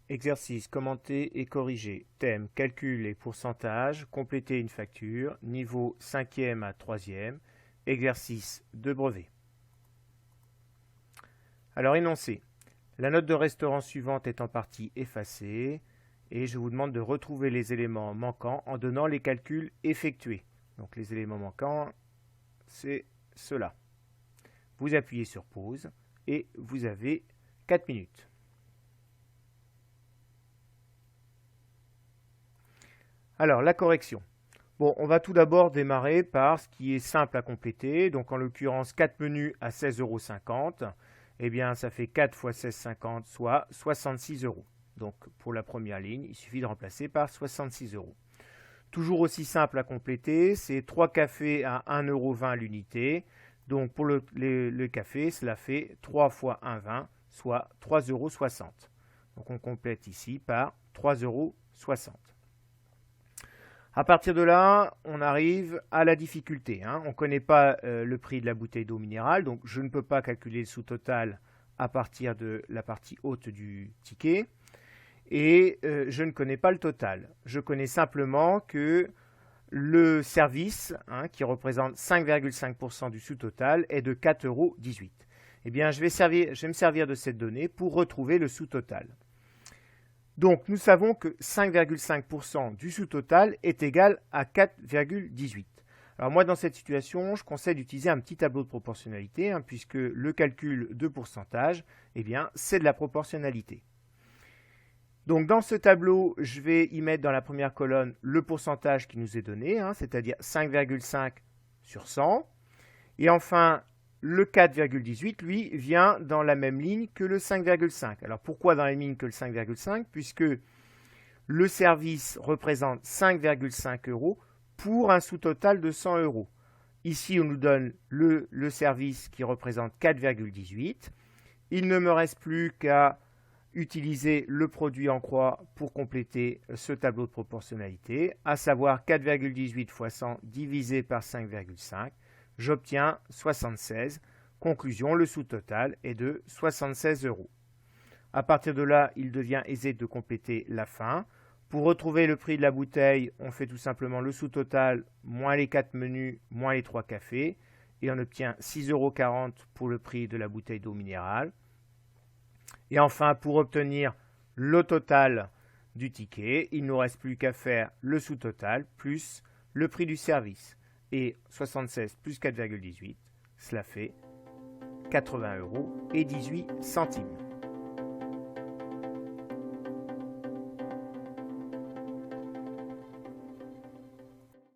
Exercice commenter et corriger. Thème calcul et pourcentage. Compléter une facture. Niveau 5e à 3e. Exercice de brevet. Alors énoncé. La note de restaurant suivante est en partie effacée et je vous demande de retrouver les éléments manquants en donnant les calculs effectués. Donc les éléments manquants, c'est cela. Vous appuyez sur pause et vous avez 4 minutes. Alors, la correction. Bon, on va tout d'abord démarrer par ce qui est simple à compléter. Donc, en l'occurrence, 4 menus à 16,50 €. Eh bien, ça fait 4 fois 16,50, soit 66 €. Donc, pour la première ligne, il suffit de remplacer par 66 €. Toujours aussi simple à compléter, c'est 3 cafés à 1,20 € l'unité. Donc, pour le café, cela fait 3 fois 1,20, soit 3,60 €. Donc, on complète ici par 3,60 €. À partir de là, on arrive à la difficulté. On ne connaît pas le prix de la bouteille d'eau minérale, donc je ne peux pas calculer le sous-total à partir de la partie haute du ticket. Et je ne connais pas le total. Je connais simplement que le service, qui représente 5,5% du sous-total, est de 4,18 €. Eh bien, je vais me servir de cette donnée pour retrouver le sous-total. Donc, nous savons que 5,5% du sous-total est égal à 4,18. Alors moi, dans cette situation, je conseille d'utiliser un petit tableau de proportionnalité, puisque le calcul de pourcentage, eh bien, c'est de la proportionnalité. Donc, dans ce tableau, je vais y mettre dans la première colonne le pourcentage qui nous est donné, c'est-à-dire 5,5 sur 100. Et enfin, le 4,18, lui, vient dans la même ligne que le 5,5. Alors pourquoi dans la même ligne que le 5,5? Puisque le service représente 5,5 € pour un sous-total de 100 €. Ici, on nous donne le service qui représente 4,18. Il ne me reste plus qu'à utiliser le produit en croix pour compléter ce tableau de proportionnalité, à savoir 4,18 fois 100 divisé par 5,5. J'obtiens 76. Conclusion, le sous-total est de 76 €. À partir de là, il devient aisé de compléter la fin. Pour retrouver le prix de la bouteille, on fait tout simplement le sous-total moins les 4 menus, moins les 3 cafés, et on obtient 6,40 € pour le prix de la bouteille d'eau minérale. Et enfin, pour obtenir le total du ticket, il ne nous reste plus qu'à faire le sous-total plus le prix du service. Et 76 plus 4,18, cela fait 80 € et 18 centimes.